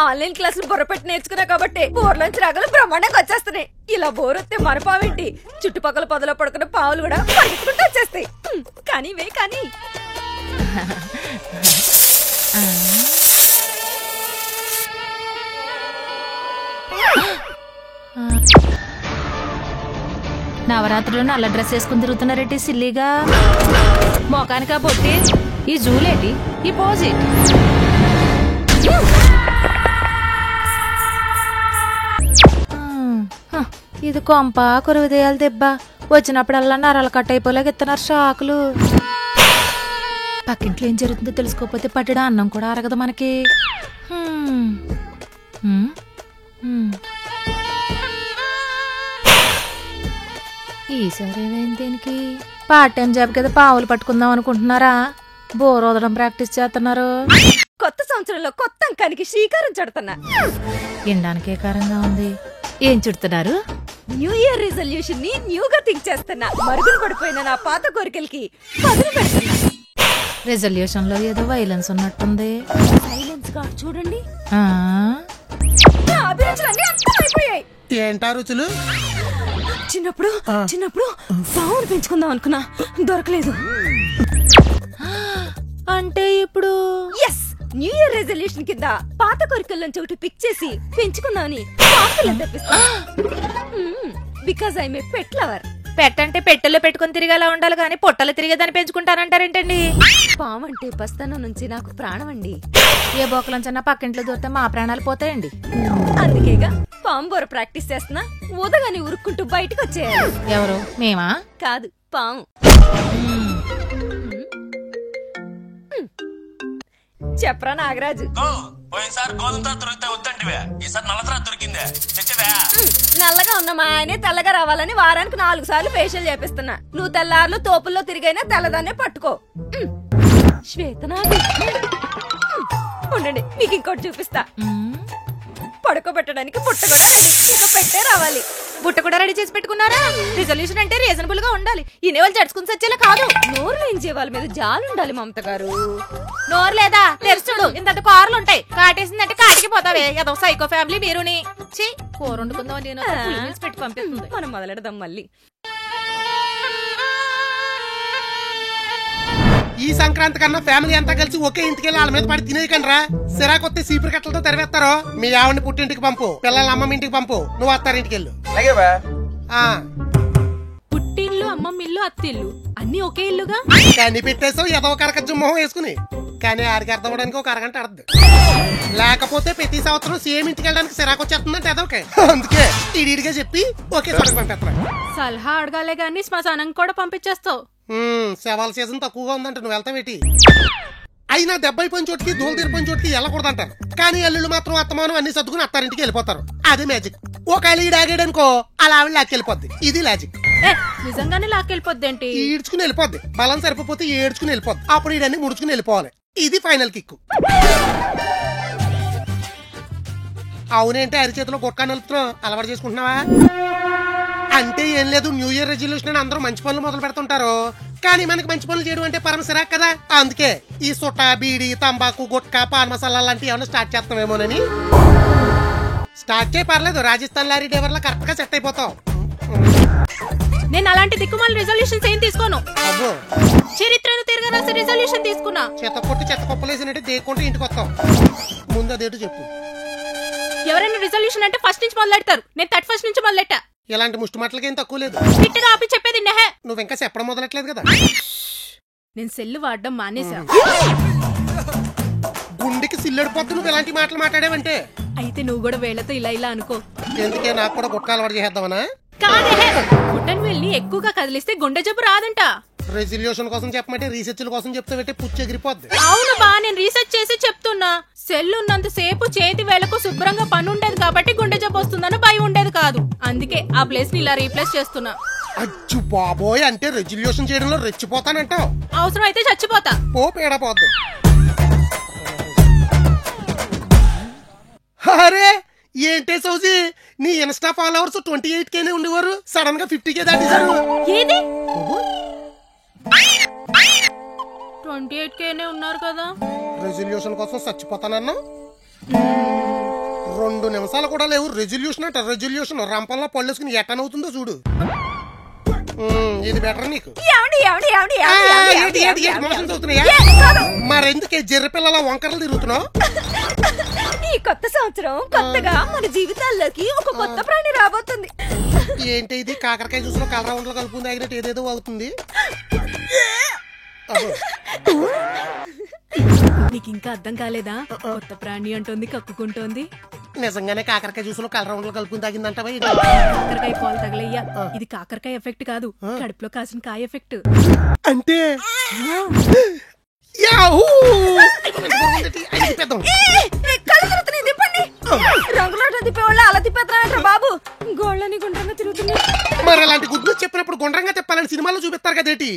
Online క్లాసులు బుర్రపెట్టి నేర్చుకున్నా కాబట్టి బోర్లోంచి రాగలు బ్రహ్మాండంగా వచ్చేస్తున్నాయి. ఇలా బోర్ వస్తే మన పావేంటి, చుట్టుపక్కల పొదలో పడుకున్న పావులు కూడా పరిగెత్తుకుంటూ వచ్చేస్తాయి. కానీ నవరాత్రిలో నల్ల డ్రెస్ వేసుకుని తిరుగుతున్నారేంటి సిల్లీగా? మోకానికా పొట్టి ఈ జూలేటి, ఈ పోజి ఇది కొంప కురువిదేయాలి దెబ్బ. వచ్చినప్పుడల్లా నరాలు కట్ అయిపోలేక ఇస్తున్నారు షాకులు. పక్కింట్లో ఏం జరుగుతుందో తెలుసుకోకపోతే పట్టడం అన్నం కూడా అరగదు మనకి. ఈసారి ఏమైంది దీనికి? పార్ట్ టైం జాబ్ కదా పావులు పట్టుకుందాం అనుకుంటున్నారా? బోర్ వదలడం ప్రాక్టీస్ చేస్తున్నారు. కొత్త సంవత్సరంలో కొత్త అంకానికి శ్రీకారం చుడుతున్నా. వినడానికే కారంగా ఉంది. ఏం చుడుతున్నారు? న్యూ ఇయర్ రిజల్యూషన్ ని న్యూగా థింక్ చేస్తున్నా. మరుగున పడిపోయిన నా పాత కోరికలకి పదులు పెడుతున్నా. రిజల్యూషన్ లో ఏదో వైలెన్స్ ఉన్నట్టుంది. సైలెన్స్ గా చూడండి. ఏంటా రుచులు? చిన్నప్పుడు సౌండ్ పెంచుకుందాం అనుకున్నా, దొరకలేదు. అంటే ఇప్పుడు ఎస్, న్యూ ఇయర్ రెజల్యూషన్ కింద పాత కోరికల నుంచి ఒకటి పిక్ చేసి పెంచుకుందామని because I may pet lover. పెట్టంటే పెట్టెల్లో పెట్టుకుని తిరిగేలా ఉండాలి కానీ పొట్టలు తిరిగేదాన్ని పెంచుకుంటానంటారేంటండి? పాము అంటే బస్తానం నుంచి నాకు ప్రాణం అండి. ఏ బోకలంచన్నా పక్కింట్లో దూరితే మా ప్రాణాలు పోతాయండి. అందుకేగా పాము బోర ప్రాక్టీస్ చేస్తున్నా. ఊదగాని ఉరుక్కుంటూ బయటకు వచ్చేయాలి. ఎవరు? మేమా? కాదు, పాము. చెప్పరా నాగరాజు? నల్లగా ఉన్న మా ఆయనే తెల్లగా రావాలని వారానికి 4 సార్లు ఫేషియల్ చేపిస్తున్నా. నువ్వు తెల్లార్లు తోపుల్లో తిరిగైనా తెల్లదాన్నే పట్టుకో. శ్వేతనాథి ఉండండి, మీకు ఇంకోటి చూపిస్తా. పడుకోబెట్టడానికి పుట్ట కూడా రెడీ. ఇక పెట్టే రావాలి. బుట్ట కూడా రెడీ చేసి పెట్టుకున్నారా? రిజల్యూషన్ అంటే రీజనబుల్ గా ఉండాలి. ఇనే వాళ్ళు జడుచుకుని సచ్చేలా కాదు. నోరు లేని వాళ్ళ మీద జాలు ఉండాలి మమత గారు. నోరు లేదా? తెరుచుడు. ఇంత కార్లు ఉంటాయి. కాటేసిందంటే కాటికి పోతావే. ఏదో సైకో ఫ్యామిలీ మీరుని. కూర వండుకుందాం నేను పెట్టి పంపిస్తుంది. మనం మొదలెడదాం మళ్ళీ. ఈ సంక్రాంతి కన్నా ఫ్యామిలీ అంతా కలిసి ఒకే ఇంటికి వెళ్ళి వాళ్ళ మీద పడి తినేయకండి రా. సిరాకొత్తే సీపురు కట్టలతో తెరవేస్తారో. మీ ఆవిడని పుట్టింటికి పంపు, పిల్లల అమ్మమ్మ ఇంటికి పంపు, నువ్వు అత్తారింటికి వెళ్ళు. పుట్టిల్లు, అమ్మమ్మ ఇల్లు, అత్తిల్లు అన్ని ఒకే ఇల్లుగా కానీ పెట్టేసావు ఏదో కరకజ్జు మొహం వేసుకుని. కానీ ఆడికి అర్థం అవడానికి ఒక అరగంట అర్థం. లేకపోతే ప్రతి సంవత్సరం సేమ్ ఇంటికి వెళ్ళడానికి సిరాకు వచ్చేస్తుందంటే అదొకే. అందుకే ఇడిగా చెప్పి ఒకే చోటకి పంపిస్తా. సలహా అడగాలే గాని శ్మశానం కూడా పంపించేస్తావు. శవాల సీజన్ తక్కువగా ఉందంట, నువ్వు వెళ్తావేటి? అయినా దెబ్బైపోయిన చోటికి దూలు తీరిపోయిన చోటికి వెళ్ళకూడదంటారు. కానీ అల్లుళ్ళు మాత్రం అత్తమానం అన్ని సర్దుకుని అత్తారింటికి వెళ్ళిపోతారు. అదే మ్యాజిక్. ఒకవేళ ఈడాగాడనుకో అలా ఆవిడ లాక్కెళ్ళిపోద్ది. ఇది లాజిక్. నిజంగానే లాక్కెళ్ళిపోద్ది ఏంటి? ఈడ్చుకుని వెళ్ళిపోద్ది. బలం సరిపోతే ఏడ్చుకుని వెళ్ళిపోద్ది. అప్పుడు ఈడన్ని ముడుచుకుని వెళ్ళిపోవాలి. ఇది ఫైనల్ కిక్. అవునేంటే అరిచేతిలో గుట్కా నలుపుతున్నావు, అలవాటు చేసుకుంటున్నావా? అంటే ఏం లేదు, న్యూ ఇయర్ రెజల్యూషన్ అని అందరూ మంచి పనులు మొదలు పెడుతుంటారు. కానీ మనకి మంచి పనులు చేయడం అంటే పరమ సిరాక్ కదా. అందుకే ఈ సుట్ట, బీడి, తంబాకు, గుట్కా, పాన్ మసాలా లాంటివి ఏమైనా స్టార్ట్ చేస్తామేమోనని. స్టార్ట్ చేయ పర్లేదు, రాజస్థాన్ లారీ డ్రైవర్ లా కరెక్ట్ గా సెట్ అయిపోతావు. నేను అలాంటి దిక్కుమాల రిజల్యూషన్స్ ఏం తీసుకోను. చరిత్రను తిరగరాసి రిజల్యూషన్ తీసుకున్నా. చెత్త కొట్టి చెత్త కుప్పలేసినట్టు దేకుంటే ఇంటికి వస్తావు. ముందు అదేంటో చెప్పు. ఎవరైనా రిజల్యూషన్ అంటే ఫస్ట్ నుంచి మొదలెడతారు. నేను 31st నుంచి మొదలెట్టా. ఇలాంటి ముష్టి మాటలకి ఏం తక్కువ లేదు. పిట్టగా ఆపి చెప్పేది నెహే. నువ్వు ఇంకా చెప్పడం మొదలెట్లేదు కదా. నేను సెల్లు వాడడం మానేసా. గుండెకి సిల్లడిపోద్దు నువ్వు ఇలాంటి మాటలు మాట్లాడేవంటే. అయితే నువ్వు కూడా వేళ్లతో ఇలా ఇలా అనుకో. ఎందుకే నాకు కూడా గుట్కా అలవాటు చేద్దామనా? కాదే, గుడ్డను వెళ్ళి ఎక్కువగా కదిలిస్తే గుండె జబ్బు రాదంట. రెజల్యూషన్ కోసం చెప్పమంటే రీసెర్చ్ల కోసం చెప్తే పెట్టే పుచ్చి ఎగిరిపోద్ది. అవును బా, నేను రీసెర్చ్ చేసి చెప్తున్నా. సెల్ ఉన్నంత సేపు చేతి వేళకు శుభ్రంగా పని ఉండేది కాబట్టి గుండె జబ్బు వస్తుందని భయం ఉండేది కాదు. అందుకే ఆ ప్లేస్ ని ఇలా రీప్లేస్ చేస్తున్నా. అచ్చు బాబోయ్, అంటే రెజల్యూషన్ చేయడంలో రెచ్చిపోతానంటావు. అవసరం అయితే చచ్చిపోతా. పో పేడపోద్ది. అరే ఏంటే సౌజీ, నీ ఇన్స్టా ఫాలోవర్స్ 28K ఉండేవారు, సడన్ గా 50K దాటేశారు. ఏది 28K ఉన్నారు కదా. రెజల్యూషన్ కోసం చచ్చిపోతానన్నా 2 నిమిషాలు కూడా లేవు. రెజల్యూషన్ అంట రెజల్యూషన్. రంపంలో పళ్ళేసుకుని ఎట్టనవుతుందో చూడు. ఇది బెటర్ నీకు. మోసం చూస్తున్నాయా? మరెందుకే జర్ర పిల్లల వంకరలు తిరుగుతున్నావు? ఈ కొత్త సంవత్సరం కొత్తగా మన జీవితాల్లోకి ఒక కొత్త ప్రాణి రాబోతుంది. ఏంటి ఇది? కాకరకాయ జ్యూస్ లో కలరా ఉండలు కలుపుకుంది ఆగినట్టు ఏదేదో అవుతుంది. నీకు ఇంకా అర్థం కాలేదా? కొత్త ప్రాణి అంటోంది, కక్కుకుంటోంది. నిజంగానే కాకరకాయ జ్యూస్ లో కలరా ఉండలు కలుపుకుని తాగిందంటావా? కాకరకాయ పాలు తగలయ్యా. ఇది కాకరకాయ ఎఫెక్ట్ కాదు, కడుపులో కాసిన కాయ ఎఫెక్ట్. అంటే రంగులాట తిప్పేవాళ్ళు అలా తిప్పేస్తారంటారు బాబు. గోళ్ళని గుండ్రంగా తిరుగుతుంది. మరి అలాంటి గుడ్లు చెప్పినప్పుడు గుండ్రంగా తిప్పాలని సినిమాలో చూపిస్తారు కదేటి?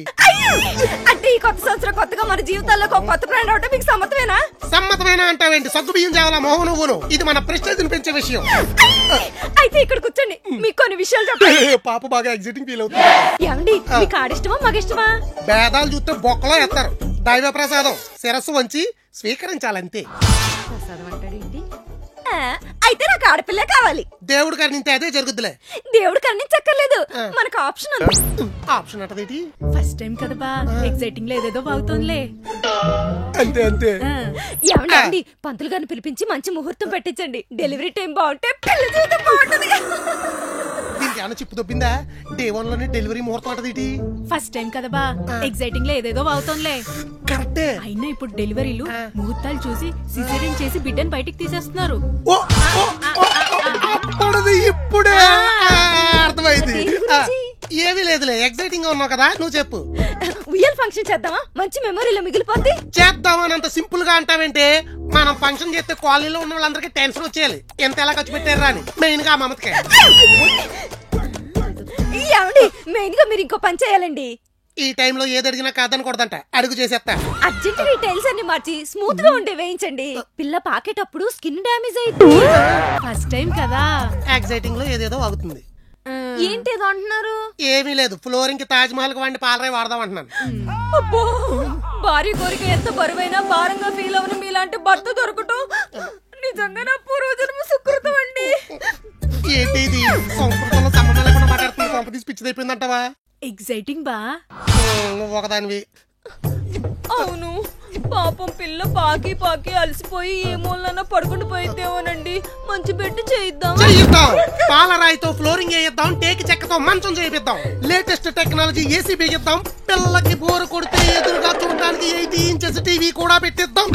అంటే ఈ కొత్త సంవత్సరం కొత్తగా మన జీవితాల్లో ఒక కొత్త ప్రాణి రావడం మీకు సమ్మతమేనా? సమ్మతమేనా అంటావేంటి? సగ్గు బియ్యం చేయాలా మోహన్ నువ్వును? ఇది మన ప్రెస్టేజ్ పెంచే విషయం. అయితే ఇక్కడ కూర్చోండి, మీకు కొన్ని విషయాలు చెప్పండి. పాప బాగా ఎగ్జైటింగ్ ఫీల్ అవుతుంది. ఏమండి, మీకు ఆడిష్టమా మగిష్టమా? భేదాలు చూస్తే బొక్కలో ఎత్తారు. దైవ ప్రసాదం శిరస్సు వంచి స్వీకరించాలంతే. ప్రసాదం అంటాడేంటి? అయితే నాకు ఆడపిల్ల కావాలి. దేవుడు కరుణింతే అదే జరుగుద్దిలే. దేవుడు కరుణించక్కర్లేదు, మనకు ఆప్షన్ ఉంది. ఆప్షన్ అంటదేటి? ఫస్ట్ టైం కదా బా, ఎగ్జైటింగ్ లో ఏదేదో బాగుతోందిలే. అంతే అంతే. ఏమండి, పంతులు గారిని పిలిపించి మంచి ముహూర్తం పెట్టించండి. డెలివరీ టైం బాగుంటే పెళ్లి జీవితం బాగుంటది. దీనికి ఏమన్నా చిప్పు దొబ్బిందా? డే 1 లోనే డెలివరీ ముహూర్తం అంటదేటి? ఫస్ట్ టైం కదా బా, ఎగ్జైటింగ్ లో ఏదేదో బాగుతోందిలే. కరెక్టే. అయినా ఇప్పుడు డెలివరీలు ముహూర్తాలు చూసి సిజేరియన్ చేసి బిడ్డను బయటికి తీసేస్తున్నారు. ఇప్పుడే అర్థమైంది. ఏమీ లేదులే, ఎగ్జైటింగ్ గా ఉన్నావు కదా, నువ్వు చెప్పు. ఉయ్యాల ఫంక్షన్ చేద్దామా? మంచి మెమరీలో మిగిలిపోద్ది. చేద్దామని అంత సింపుల్ గా అంటావేంటే? మనం ఫంక్షన్ చేస్తే కాలనీలో ఉన్న వాళ్ళందరికీ టెన్షన్ వచ్చేయాలి, ఎంత ఎలా ఖర్చు పెట్టారా అని. మెయిన్ గా మమతకే. ఏమండి, మెయిన్ గా మీరు ఇంకో పని చేయాలండి. ఈ టైంలో ఏది అడిగినా కాదనకూడదంట, అడుగు చేసేస్తా. అర్జెంట్ గా టైల్స్ అన్ని మార్చి స్మూత్ గా ఉండే వేయించండి. పిల్ల పాకేటప్పుడు స్కిన్ డ్యామేజ్ అయింది. ఫస్ట్ టైం కదా, ఎగ్జైటింగ్ లో ఏదేదో అవుతుంది. ఏంటేదో అంటున్నారు? ఏమీ లేదు, ఫ్లోరింగ్ కి తాజ్ మహల్ కి వాడిని పాలరాయి వాడదాం అంటున్నాను. అబ్బో, భార్య కోరిక ఎంత బరువైనా భారంగా ఫీల్ అవని మీలాంటి భర్త దొరకటం నిజంగా నా పూర్వజన్మ సుకృతం అండి. ఏంటి ఇది? సంస్కృతంలో సంబంధం లేకుండా మాట్లాడుతుంది. కొంప తీసి పిచ్చి అయిపోయిందంటావా? ఎగ్జైటింగ్ బా. నువ్వు ఒకదానివి. అవును, పాపం పిల్ల పాకి పాకి అలసిపోయి ఏ మూలన పడుకుంటూ పోయిద్దేమోనండి. మంచి బెడ్ చేయిద్దాం. పాలరాయితో ఫ్లోరింగ్ వేయిద్దాం, టేకి చెక్కతో మంచం చేయిద్దాం, లేటెస్ట్ టెక్నాలజీ ఏసీ బిగిద్దాం, పిల్లకి బోరు కొడితే ఎదురుగా చూడడానికి 80 ఇంచెస్ టీవీ కూడా పెట్టిద్దాం.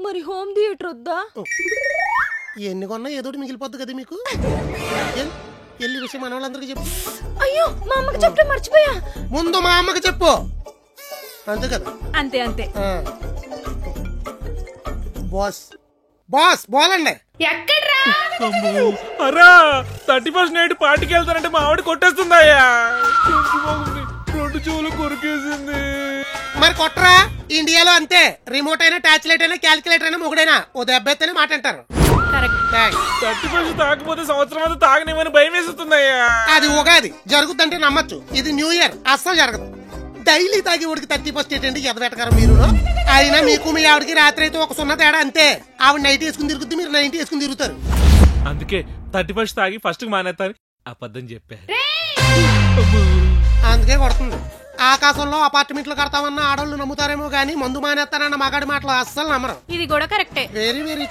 మరి హోమ్ థియేటర్ వద్దా? ఎన్ని కొన్నా ఏదోటి మిగిలిపోద్ది కదా మీకు. ఎల్లి విషయం మన వాళ్ళందరికీ చెప్పు. అయ్యో, మా అమ్మకి చెప్తే మర్చిపోయా. ముందు మా అమ్మకి చెప్పు, అంతే కదా? అంతే అంతే. బాస్ బాస్ బోలండి. అరా 31st నైట్ పార్టీకి వెళ్తానంటే మా ఆవిడ కొట్టేస్తుందయ్యా. 2 చెవులు కొరికేసింది. మరి కొట్టరా? ఇండియాలో అంతే. రిమోట్ అయినా, టాచ్ లైట్ అయినా, క్యాల్కులేటర్ అయినా, మొగుడైనా ఓ దెబ్బెత్తనే మాట అంటారు. 31st తాగకపోతే సంవత్సరం అంతా తాగనివ్వని భయం వేస్తుందయ్యా. అది ఉగాది జరుగుద్దంటే నమ్మచ్చు, ఇది న్యూ ఇయర్ అస్సలు జరగదు. డైలీ తాగి ఊడికి 31st ఏంటంటే ఎదవెటకారం మీరు. అయినా మీకు మీ ఆవిడకి రాత్రి అయితే ఒక 0 తేడా అంతే. ఆవిడ నైట్ వేసుకుని తిరుగుతుంది, మీరు 90 వేసుకుని తిరుగుతారు. అందుకే 31st తాగి ఫస్ట్ మానేస్తాను అబద్ధం చెప్పారు. అందుకే కొడుతుంది. ఆకాశంలో అపార్ట్మెంట్లు కడతామన్న ఆడోళ్ళు నమ్ముతారేమో గానీ మందు మానేస్తానన్న మగాడి మాటలు అస్సలు నమ్మరు. ఇది కూడా కరెక్టే. వెరీ వెరీ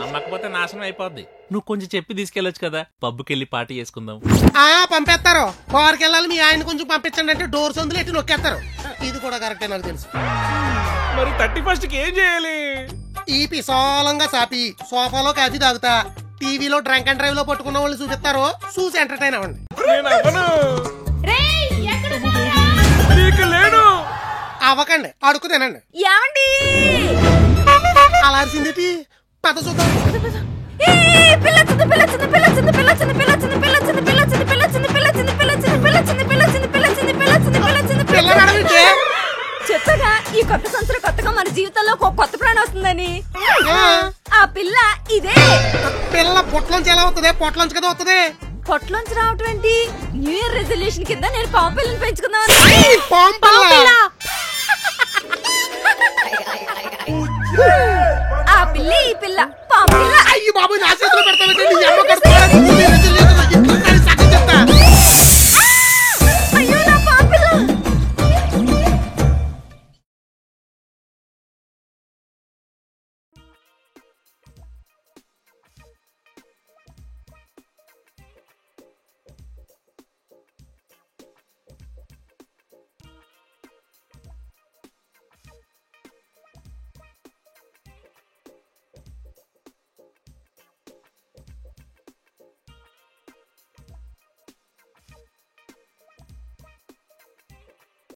నమ్మకపోతే నాశనం అయిపోద్ది. నువ్వు కొంచెం చెప్పి తీసుకెళ్లొచ్చు కదా, పబ్కి వెళ్ళి పార్టీ చేసుకుందాం. పంపేస్తారు. బార్కి వెళ్ళాలి, మీ ఆయన కొంచెం పంపించండి అంటే డోర్ సందులు ఎట్టి నొక్కేస్తారు. ఇది కూడా కరెక్టే, నాకు తెలుసు. మరి 31st కి ఏం చేయాలి? ఈ పిసాలంగా సాపి సోఫాలో కాఫీ తాగుతా, టీవీలో డ్రంక్ అండ్ డ్రైవ్ లో పట్టుకున్న వాళ్ళు చూపిస్తారు, చూసి ఎంటర్టైన్ అవ్వండి. నేను అవ్వను. నీకు లేను. అవ్వకండి అడుగు తినండి. ఏమండి అలా అరిసిందేటి పద చూద్దాం. పిల్లొచ్చింది పిల్లొచ్చింది పిల్లొచ్చింది పిల్లొచ్చింది పిల్లొచ్చింది పిల్లొచ్చింది పిల్లొచ్చింది పిల్లొచ్చింది పిల్లొచ్చింది పిల్లొచ్చింది పిల్లొచ్చింది పిల్లొచ్చింది పిల్లొచ్చింది పిల్లొచ్చింది పిల్లొచ్చింది పిల్ల మేడం ఏంటి? చెప్పగా ఈ కొత్త సంవత్సరం కొత్తగా మన జీవితంలో ఒక కొత్త ప్రాణం వస్తుందని. ఆ పిల్ల ఇదే. పిల్ల పొట్లోంచి ఎలా వస్తుంది? పొట్లోంచి కదా వస్తుంది. పొట్లోంచి రావటం ఏంటి? న్యూ ఇయర్ రెజల్యూషన్ కింద నేను పాము పిల్లని పెంచుకుందాం. పాము పిల్ల. ఆ పిల్ల ఈ పిల్ల